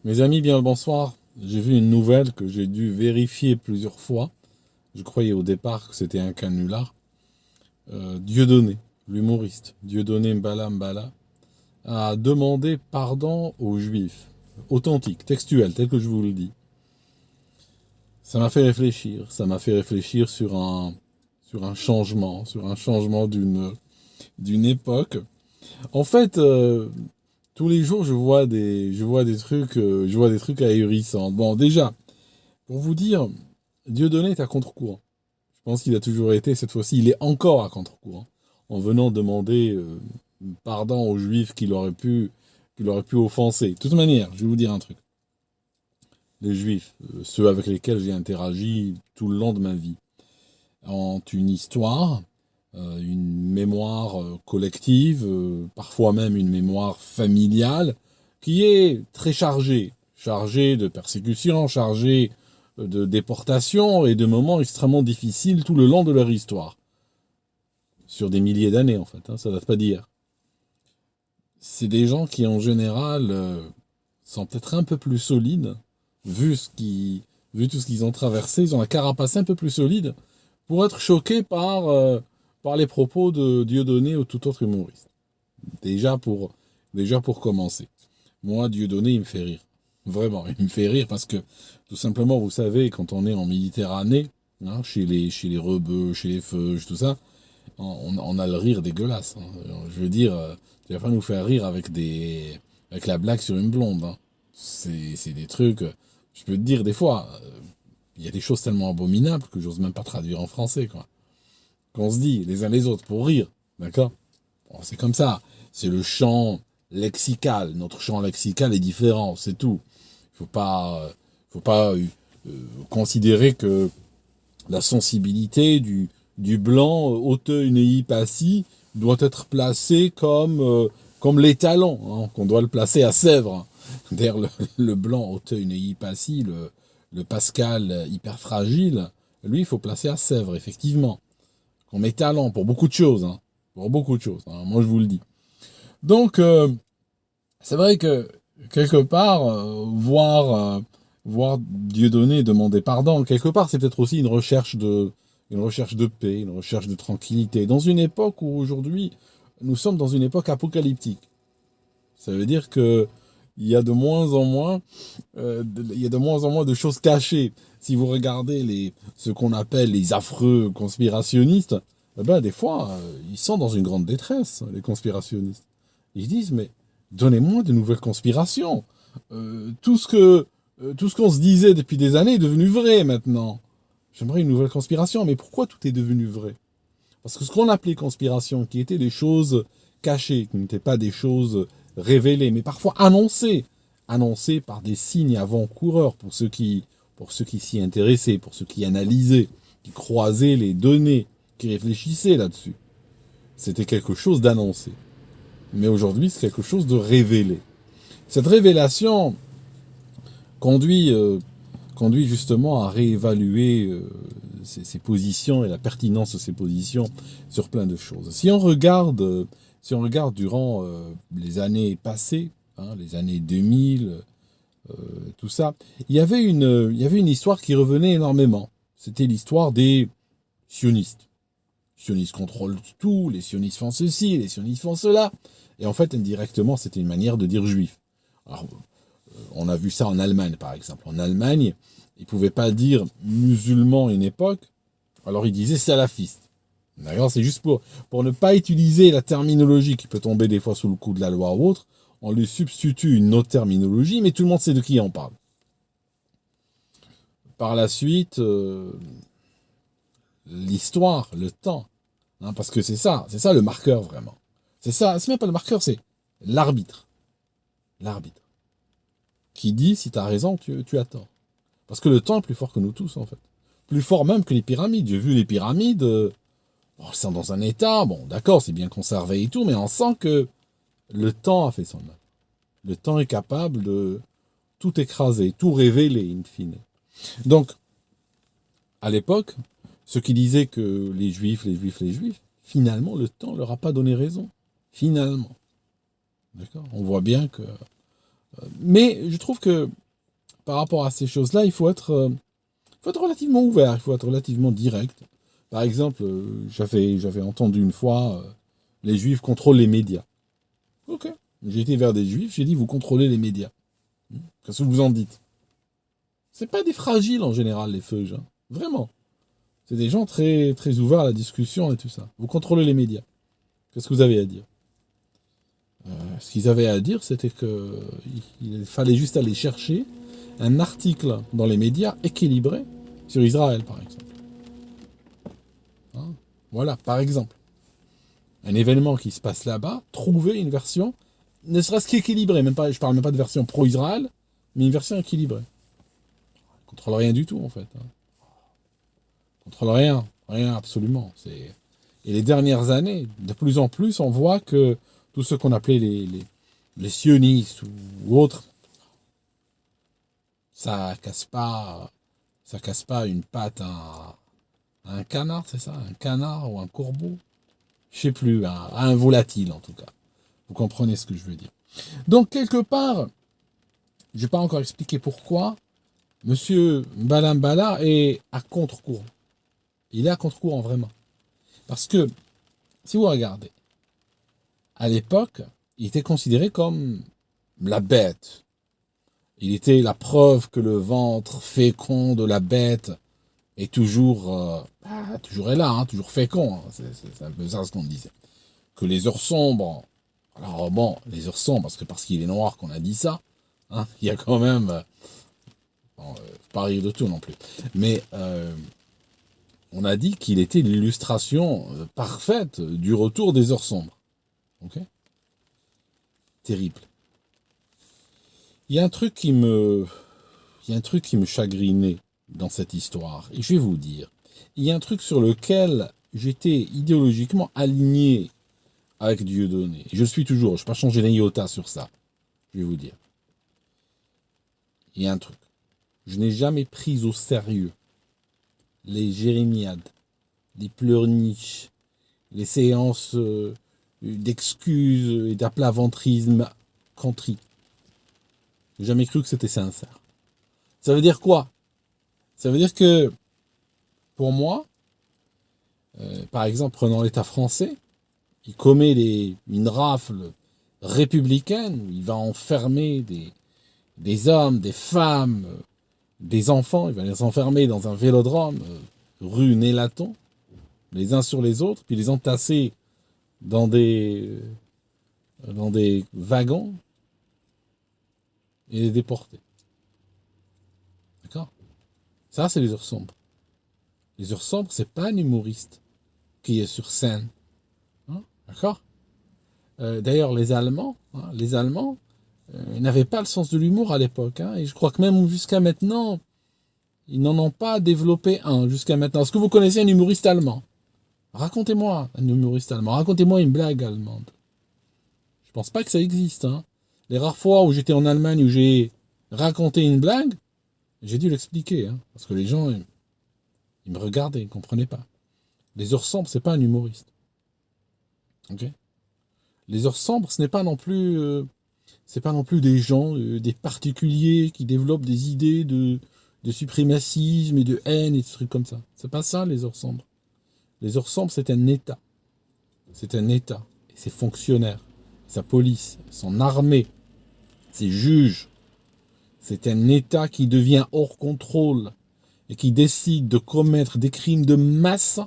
Mes amis, bien le bonsoir. J'ai vu une nouvelle que j'ai dû vérifier plusieurs fois. Je croyais au départ que c'était un canular. Dieudonné, l'humoriste, Dieudonné Mbala Mbala, a demandé pardon aux Juifs. Authentique, textuel, tel que je vous le dis. Ça m'a fait réfléchir. Ça m'a fait réfléchir sur un changement d'une époque. En fait, tous les jours, je vois des trucs ahurissants. Bon, déjà, pour vous dire, Dieudonné est à contre-courant. Je pense qu'il a toujours été, cette fois-ci, il est encore à contre-courant. En venant demander pardon aux Juifs qu'il aurait pu offenser. De toute manière, je vais vous dire un truc. Les Juifs, ceux avec lesquels j'ai interagi tout le long de ma vie, ont une histoire, une mémoire collective, parfois même une mémoire familiale, qui est très chargée. Chargée de persécutions, chargée de déportations et de moments extrêmement difficiles tout le long de leur histoire. Sur des milliers d'années, en fait, hein, ça date pas d'hier. C'est des gens qui, en général, sont peut-être un peu plus solides, vu, ce qui, vu tout ce qu'ils ont traversé, ils ont la carapace un peu plus solide pour être choqués par les propos de Dieudonné ou tout autre humoriste. Déjà pour, déjà pour commencer. Moi, Dieudonné, il me fait rire. Vraiment, il me fait rire parce que, tout simplement, vous savez, quand on est en Méditerranée, hein, chez les rebeux, chez les feuges, tout ça, on a le rire dégueulasse, hein. Je veux dire, tu vas pas nous faire rire avec la blague sur une blonde, hein. C'est des trucs, je peux te dire, des fois, il y a des choses tellement abominables que j'ose même pas traduire en français, quoi. Qu'on se dit les uns les autres pour rire, d'accord? Bon, c'est comme ça. C'est le champ lexical. Notre champ lexical est différent, c'est tout. Faut pas considérer que la sensibilité du blanc Auteuil Passy doit être placée comme l'étalon, hein, qu'on doit le placer à Sèvres. D'ailleurs, le blanc Auteuil Passy, le Pascal hyper fragile, lui, il faut placer à Sèvres, effectivement. Comme étalon pour beaucoup de choses, hein. Pour beaucoup de choses, hein, moi je vous le dis. Donc, c'est vrai que quelque part, voir Dieudonné demander pardon, quelque part, c'est peut-être aussi une recherche de paix, une recherche de tranquillité. Dans une époque où aujourd'hui, nous sommes dans une époque apocalyptique. Ça veut dire que il y a de moins en moins, il y a de moins en moins de choses cachées. Si vous regardez ce qu'on appelle les affreux conspirationnistes, eh ben, des fois, ils sont dans une grande détresse, les conspirationnistes. Ils disent, mais donnez-moi de nouvelles conspirations. Tout ce qu'on se disait depuis des années est devenu vrai maintenant. J'aimerais une nouvelle conspiration, mais pourquoi tout est devenu vrai? Parce que ce qu'on appelait conspiration, qui étaient des choses cachées, qui n'étaient pas des choses révélées, mais parfois annoncées par des signes avant-coureurs pour ceux qui s'y intéressaient, pour ceux qui analysaient, qui croisaient les données, qui réfléchissaient là-dessus. C'était quelque chose d'annoncé. Mais aujourd'hui, c'est quelque chose de révélé. Cette révélation conduit, conduit justement à réévaluer ses positions et la pertinence de ses positions sur plein de choses. Si on regarde durant les années passées, hein, les années 2000, tout ça, il y avait une histoire qui revenait énormément. C'était l'histoire des sionistes. Les sionistes contrôlent tout, les sionistes font ceci, les sionistes font cela. Et en fait, indirectement, c'était une manière de dire juif. Alors, on a vu ça en Allemagne, par exemple. En Allemagne, ils ne pouvaient pas dire musulman à une époque, alors ils disaient salafiste. D'accord, c'est juste pour ne pas utiliser la terminologie qui peut tomber des fois sous le coup de la loi ou autre, on lui substitue une autre terminologie, mais tout le monde sait de qui on parle. Par la suite, l'histoire, le temps, hein, parce que c'est ça le marqueur vraiment. C'est même pas le marqueur, c'est l'arbitre. L'arbitre. Qui dit si tu as raison, tu as tort. Parce que le temps est plus fort que nous tous, en fait. Plus fort même que les pyramides. J'ai vu les pyramides, bon, elles sont dans un état, bon, d'accord, c'est bien conservé et tout, mais on sent que le temps a fait son œuvre. Le temps est capable de tout écraser, tout révéler, in fine. Donc, à l'époque, ceux qui disaient que les juifs, finalement, le temps leur a pas donné raison. Finalement. D'accord. On voit bien que Mais je trouve que par rapport à ces choses-là, faut être relativement ouvert, il faut être relativement direct. Par exemple, j'avais entendu une fois, les juifs contrôlent les médias. Ok. J'ai été vers des juifs, j'ai dit, vous contrôlez les médias. Qu'est-ce que vous en dites? C'est pas des fragiles en général, les feuges. Hein. Vraiment. C'est des gens très, très ouverts à la discussion et tout ça. Vous contrôlez les médias. Qu'est-ce que vous avez à dire? Ce qu'ils avaient à dire, c'était que il fallait juste aller chercher un article dans les médias équilibré sur Israël, par exemple. Hein. Voilà, par exemple. Un événement qui se passe là-bas, trouver une version, ne serait-ce qu'équilibrée, même pas, je parle même pas de version pro-Israël, mais une version équilibrée. On contrôle rien du tout, en fait. Hein. On contrôle rien, rien absolument. Et les dernières années, de plus en plus, on voit que tous ceux qu'on appelait les sionistes ou autres, ça casse pas une patte à un canard, c'est ça? Un canard ou un corbeau? Je sais plus, à un volatile en tout cas. Vous comprenez ce que je veux dire. Donc quelque part, je vais pas encore expliquer pourquoi, Monsieur Balambala est à contre-courant. Il est à contre-courant vraiment. Parce que, si vous regardez, à l'époque, il était considéré comme la bête. Il était la preuve que le ventre fécond de la bête est toujours est là, hein, toujours fécond. Hein. C'est un peu ça ce qu'on disait. Que les heures sombres, alors bon, les heures sombres, parce qu'il est noir qu'on a dit ça, hein, il y a quand même, bon, pas rire de tout non plus, mais on a dit qu'il était l'illustration parfaite du retour des heures sombres. Ok? Terrible. Il y a un truc qui me, il y a un truc qui me chagrinait dans cette histoire. Et je vais vous dire, il y a un truc sur lequel j'étais idéologiquement aligné avec Dieudonné. Je le suis toujours, je ne vais pas changer d'un iota sur ça. Je vais vous dire. Il y a un truc. Je n'ai jamais pris au sérieux les jérémiades, les pleurniches, les séances d'excuses et d'aplaventrisme country. J'ai jamais cru que c'était sincère. Ça veut dire quoi? Ça veut dire que, pour moi, par exemple, prenons l'État français, il commet une rafle républicaine, où il va enfermer des hommes, des femmes, des enfants, il va les enfermer dans un vélodrome, rue Nélaton, les uns sur les autres, puis les entasser dans des wagons et les déporter. D'accord? Ça, c'est les heures sombres. Les heures sombres, c'est pas un humoriste qui est sur scène. Hein? D'accord? D'ailleurs, les Allemands, n'avaient pas le sens de l'humour à l'époque. Hein, et je crois que même jusqu'à maintenant, ils n'en ont pas développé un jusqu'à maintenant. Est-ce que vous connaissez un humoriste allemand? Racontez-moi un humoriste allemand. Racontez-moi une blague allemande. Je pense pas que ça existe. Hein. Les rares fois où j'étais en Allemagne où j'ai raconté une blague, j'ai dû l'expliquer. Hein, parce que les gens, ils me regardaient, ils ne comprenaient pas. Les heures sombres, c'est pas un humoriste. Ok? Les heures sombres, ce n'est pas non plus, c'est pas non plus des gens, des particuliers qui développent des idées de suprémacisme et de haine et des trucs comme ça. C'est pas ça les heures sombres. Les heures sombres, c'est un État. C'est un État. Et ses fonctionnaires, sa police, son armée, ses juges. C'est un État qui devient hors contrôle et qui décide de commettre des crimes de masse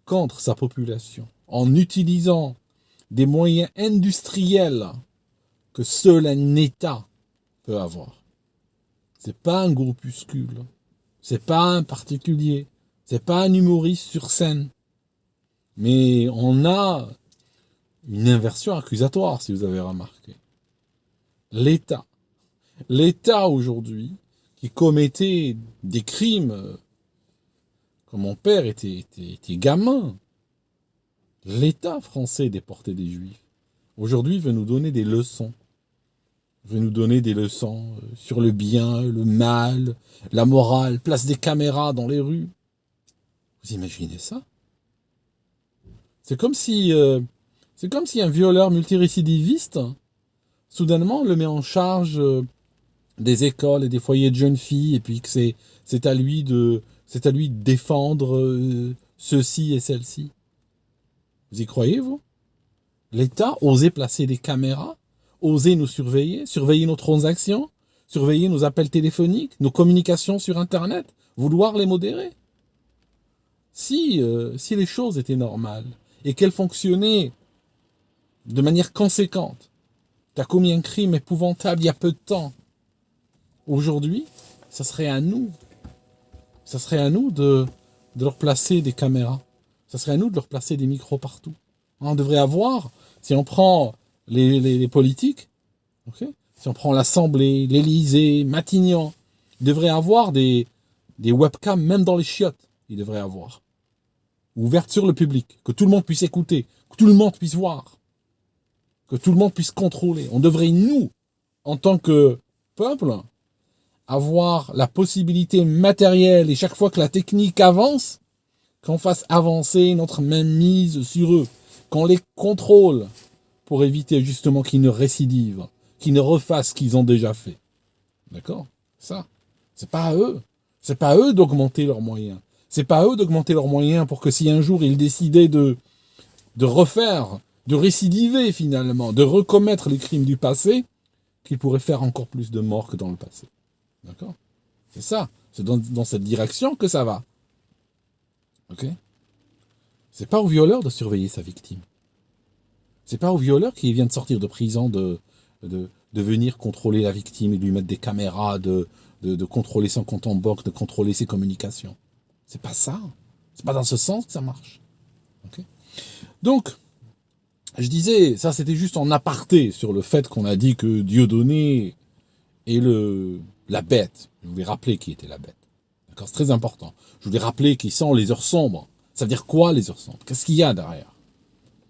contre sa population en utilisant des moyens industriels que seul un État peut avoir. C'est pas un groupuscule, c'est pas un particulier, c'est pas un humoriste sur scène. Mais on a une inversion accusatoire, si vous avez remarqué. L'État. L'État aujourd'hui, qui commettait des crimes quand mon père était gamin. L'État français déportait des Juifs. Aujourd'hui, il veut nous donner des leçons. Il veut nous donner des leçons sur le bien, le mal, la morale, place des caméras dans les rues. Vous imaginez ça? C'est comme si un violeur multirécidiviste soudainement, on le met en charge des écoles et des foyers de jeunes filles, et puis que c'est à lui de défendre ceux-ci et celles-ci. Vous y croyez, vous? L'État osait placer des caméras, osait nous surveiller, surveiller nos transactions, surveiller nos appels téléphoniques, nos communications sur Internet, vouloir les modérer. Si les choses étaient normales et qu'elles fonctionnaient de manière conséquente, tu as commis un crime épouvantable il y a peu de temps. Aujourd'hui, ça serait à nous. Ça serait à nous de leur placer des caméras. Ça serait à nous de leur placer des micros partout. On devrait avoir, si on prend les politiques, okay, si on prend l'Assemblée, l'Élysée, Matignon, il devrait avoir des webcams, même dans les chiottes, il devrait avoir. Ouvertes sur le public, que tout le monde puisse écouter, que tout le monde puisse voir, que tout le monde puisse contrôler. On devrait, nous, en tant que peuple, avoir la possibilité matérielle, et chaque fois que la technique avance, qu'on fasse avancer notre mainmise sur eux, qu'on les contrôle pour éviter justement qu'ils ne récidivent, qu'ils ne refassent ce qu'ils ont déjà fait. D'accord? Ça, c'est pas à eux. C'est pas à eux d'augmenter leurs moyens. C'est pas à eux d'augmenter leurs moyens pour que si un jour ils décidaient de refaire, de récidiver finalement, de recommettre les crimes du passé, qu'ils pourraient faire encore plus de morts que dans le passé. D'accord? C'est ça. C'est dans cette direction que ça va. Ok? C'est pas au violeur de surveiller sa victime. C'est pas au violeur qui vient de sortir de prison de venir contrôler la victime et lui mettre des caméras, de contrôler son compte en banque, de contrôler ses communications. C'est pas ça. C'est pas dans ce sens que ça marche. Okay? Donc, je disais, ça c'était juste en aparté sur le fait qu'on a dit que Dieudonné est la bête. Je voulais rappeler qui était la bête. D'accord, c'est très important. Je voulais rappeler qui sont les heures sombres. Ça veut dire quoi les heures sombres? Qu'est-ce qu'il y a derrière?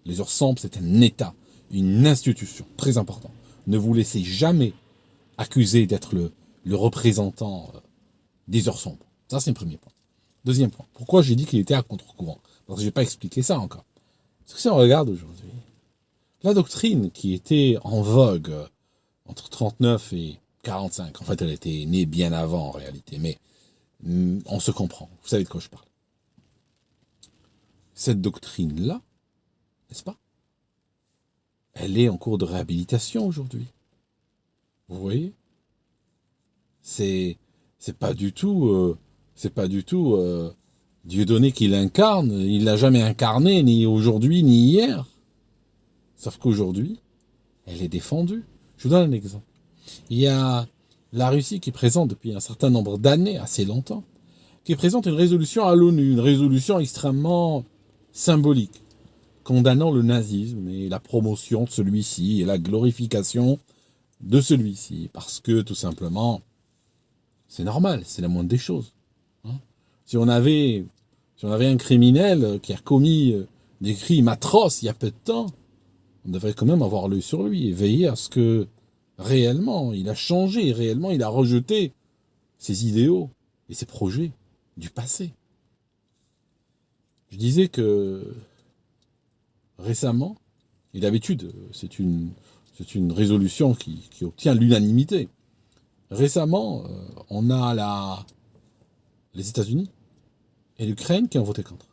Les heures sombres, c'est un État, une institution, très important. Ne vous laissez jamais accuser d'être le représentant des heures sombres. Ça, c'est le premier point. Deuxième point, pourquoi j'ai dit qu'il était à contre-courant? Parce que je n'ai pas expliqué ça encore. Parce que si on regarde aujourd'hui, la doctrine qui était en vogue entre 39 et 45, en fait, elle était née bien avant en réalité, mais on se comprend. Vous savez de quoi je parle. Cette doctrine-là, n'est-ce pas? Elle est en cours de réhabilitation aujourd'hui. Vous voyez? C'est pas du tout Dieudonné qui l'incarne. Il l'a jamais incarné, ni aujourd'hui, ni hier. Sauf qu'aujourd'hui, elle est défendue. Je vous donne un exemple. Il y a la Russie qui présente depuis un certain nombre d'années, assez longtemps, qui présente une résolution à l'ONU, une résolution extrêmement symbolique, condamnant le nazisme et la promotion de celui-ci et la glorification de celui-ci, parce que tout simplement, c'est normal, c'est la moindre des choses. Hein. Si on avait un criminel qui a commis des crimes atroces il y a peu de temps, on devrait quand même avoir l'œil sur lui et veiller à ce que réellement il a changé, réellement il a rejeté ses idéaux et ses projets du passé. Je disais que récemment, et d'habitude c'est une résolution qui obtient l'unanimité. Récemment, on a les États-Unis et l'Ukraine qui ont voté contre.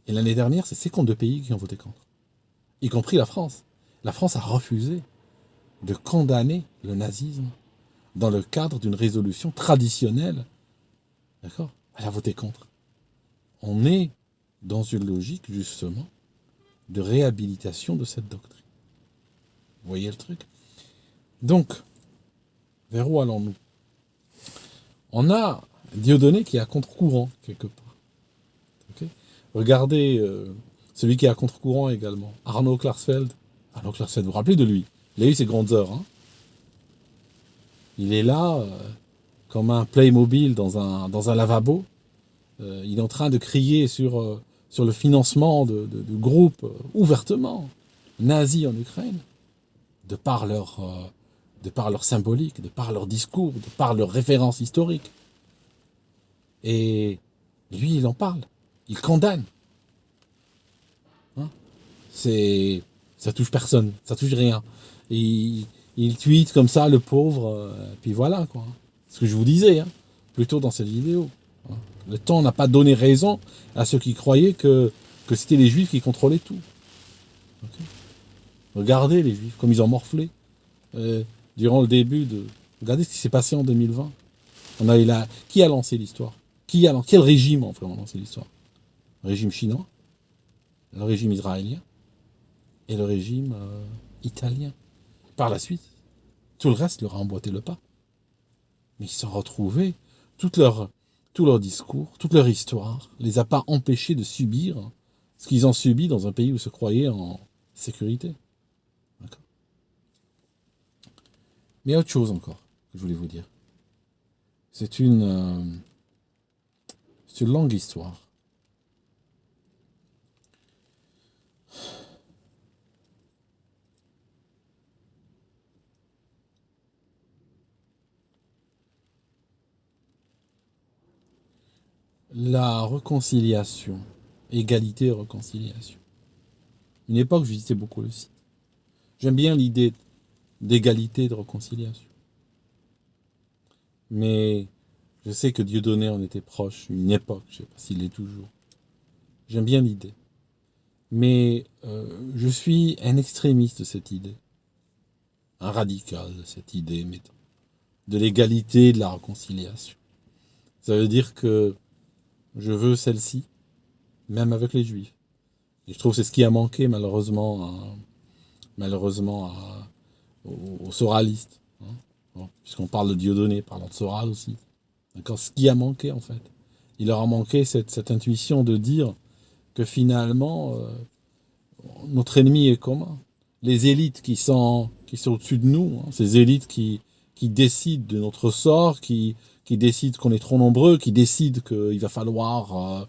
Et l'année dernière, c'est 52 pays qui ont voté contre, y compris la France. La France a refusé de condamner le nazisme dans le cadre d'une résolution traditionnelle. D'accord? Elle a voté contre. On est dans une logique, justement, de réhabilitation de cette doctrine. Vous voyez le truc? Donc, vers où allons-nous? On a Dieudonné qui est à contre-courant, quelque part. Okay? Regardez celui qui est à contre-courant également, Arnaud Klarsfeld. Arnaud Klarsfeld, vous vous rappelez de lui? Il a eu ses grandes heures. Hein, il est là, comme un Playmobil dans un lavabo. Il est en train de crier sur le financement de groupes ouvertement nazis en Ukraine, de par leur symbolique, de par leur discours, de par leurs références historiques. Et lui, il en parle. Il condamne. Hein, ça touche personne, ça touche rien. Et il tweet comme ça, le pauvre, puis voilà, quoi. C'est ce que je vous disais, hein, plus tôt dans cette vidéo. Hein. Le temps n'a pas donné raison à ceux qui croyaient que c'était les Juifs qui contrôlaient tout. Okay. Regardez les Juifs, comme ils ont morflé durant le début de... Regardez ce qui s'est passé en 2020. On a eu Qui a lancé l'histoire? Quel régime a vraiment lancé l'histoire? Le régime chinois, le régime israélien et le régime italien. Par la suite, tout le reste leur a emboîté le pas. Mais ils se sont retrouvés, tout leur discours, toute leur histoire, les a pas empêchés de subir ce qu'ils ont subi dans un pays où ils se croyaient en sécurité. D'accord. Mais il y a autre chose encore que je voulais vous dire. C'est une longue histoire. La réconciliation, égalité et réconciliation. Une époque, je visitais beaucoup le site. J'aime bien l'idée d'égalité et de réconciliation. Mais je sais que Dieudonné en était proche, une époque, je ne sais pas s'il l'est toujours. J'aime bien l'idée. Mais je suis un extrémiste de cette idée. Un radical de cette idée, mettons. De l'égalité et de la réconciliation. Ça veut dire que je veux celle-ci, même avec les Juifs. Et je trouve que c'est ce qui a manqué malheureusement aux soralistes. Hein. Bon, puisqu'on parle de Dieudonné, parlons de Soral aussi. D'accord, ce qui a manqué en fait. Il leur a manqué cette intuition de dire que finalement, notre ennemi est commun. Les élites qui sont au-dessus de nous, hein, ces élites qui décident de notre sort, qui décident qu'on est trop nombreux, qui décident qu'il va falloir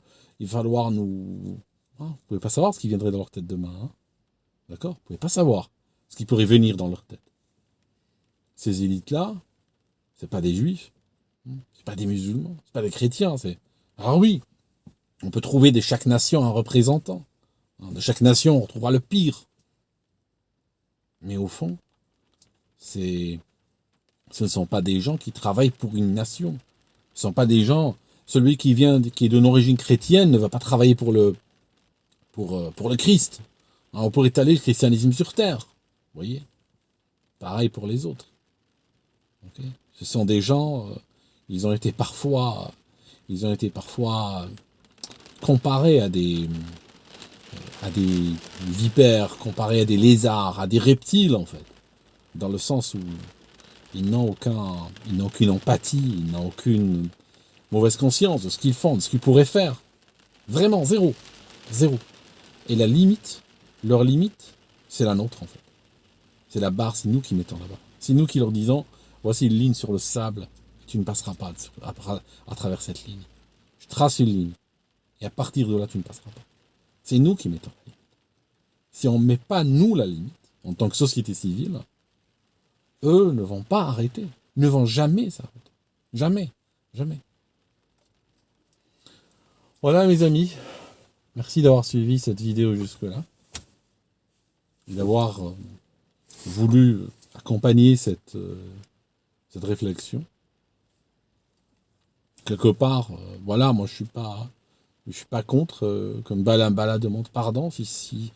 nous... Hein, vous ne pouvez pas savoir ce qui viendrait dans leur tête demain. Hein. D'accord? Vous ne pouvez pas savoir ce qui pourrait venir dans leur tête. Ces élites-là, ce pas des juifs, hein, c'est pas des musulmans, c'est pas des chrétiens. Alors oui, on peut trouver de chaque nation un représentant. Hein, de chaque nation, on retrouvera le pire. Mais au fond, ce ne sont pas des gens qui travaillent pour une nation. Ce ne sont pas des gens... Celui qui est d'une origine chrétienne ne va pas travailler pour le Christ. Hein, on pourrait étaler le christianisme sur terre. Vous voyez? Pareil pour les autres. Okay. Ce sont des gens... ils ont été parfois comparés à des vipères, comparés à des lézards, à des reptiles en fait. Dans le sens où ils n'ont aucune empathie, ils n'ont aucune mauvaise conscience de ce qu'ils font, de ce qu'ils pourraient faire. Vraiment, zéro. Zéro. Et la limite, leur limite, c'est la nôtre en fait. C'est la barre, c'est nous qui mettons là-bas. C'est nous qui leur disons, voici une ligne sur le sable, tu ne passeras pas à travers cette ligne. Je trace une ligne. Et à partir de là, tu ne passeras pas. C'est nous qui mettons la limite. Si on ne met pas nous la limite, en tant que société civile, eux ne vont pas arrêter. Ils ne vont jamais s'arrêter. Jamais. Jamais. Voilà mes amis. Merci d'avoir suivi cette vidéo jusque-là. Et d'avoir voulu accompagner cette réflexion. Quelque part, voilà, moi je suis pas contre, comme Bala demande pardon, s'il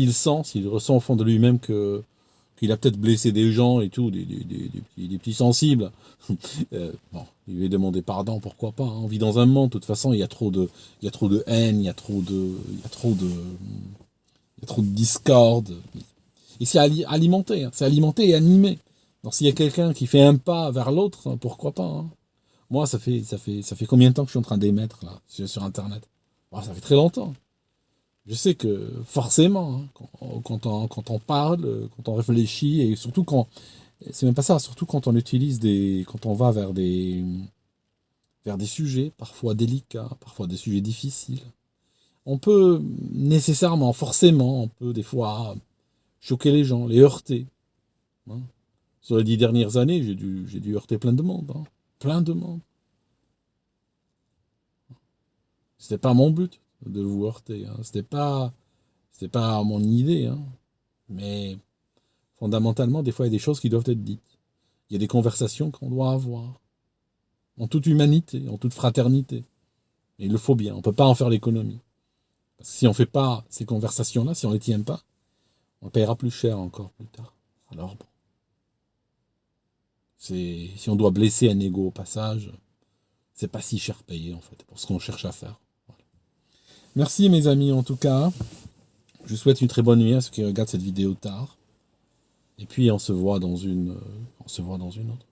ressent au fond de lui-même qu'il a peut-être blessé des gens et tout, des petits sensibles. Bon, il lui demander pardon, pourquoi pas. Hein. On vit dans un monde, de toute façon, il y a trop de haine, il y a trop de discorde. Et c'est alimenté, hein, c'est alimenté et animé. Donc s'il y a quelqu'un qui fait un pas vers l'autre, hein, pourquoi pas. Hein. Moi, ça fait combien de temps que je suis en train d'émettre là sur Internet? Bon, ça fait très longtemps. Je sais que forcément, hein, quand on parle, quand on réfléchit, et surtout quand, c'est même pas ça, surtout quand on utilise quand on va vers des sujets parfois délicats, parfois des sujets difficiles, on peut nécessairement, forcément, on peut des fois choquer les gens, les heurter. Hein. Sur les 10 dernières années, j'ai dû heurter plein de monde, hein, plein de monde. C'était pas mon but de vous heurter. Hein. C'était pas mon idée. Hein. Mais Fondamentalement, des fois, il y a des choses qui doivent être dites. Il y a des conversations qu'on doit avoir. En toute humanité, en toute fraternité. Et il le faut bien. On ne peut pas en faire l'économie. Parce que si on ne fait pas ces conversations-là, si on ne les tient pas, on paiera plus cher encore plus tard. Alors bon. Si on doit blesser un ego au passage, c'est pas si cher payé en fait, pour ce qu'on cherche à faire. Voilà. Merci mes amis en tout cas. Je vous souhaite une très bonne nuit à ceux qui regardent cette vidéo tard. Et puis on se voit dans une autre.